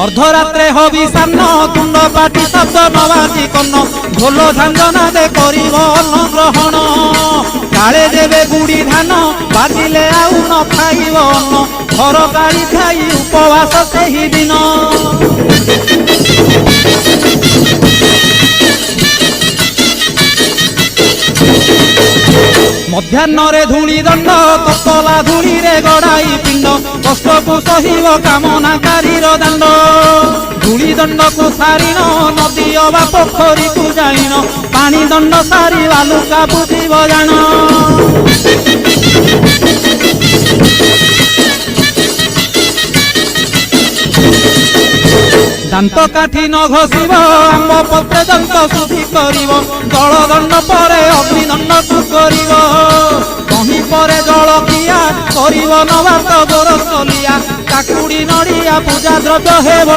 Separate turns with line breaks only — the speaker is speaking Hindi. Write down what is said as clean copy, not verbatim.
अर्धरात्रे हविषान्न तुंड पाटी शब्द नवाजी कन्न ढोल झांझना दे करिब अन्न ग्रहण काले देवे गुड़ी धान बाजिले आउ न खाइब अन्न घर गाड़ी खाई उपवास सेही दिन मध्याह्न धूली दंड ततला धूली रे गड़ाई पिंड कष्ट को सहिब कामनाकारी दांड धूली दंड को सारिन नदी अबा पोखरी को जाइन पानी दंड सारी बालुका बुझिब जान दांत काठी न घसीब आंब पत्रे दंत शुद्धि करिब जल दंड परे अग्निदंड को करिब कहीं परे जल किया करिब नवात गोरसलिया काकुड़ी नड़िया पूजा द्रव्य हेब।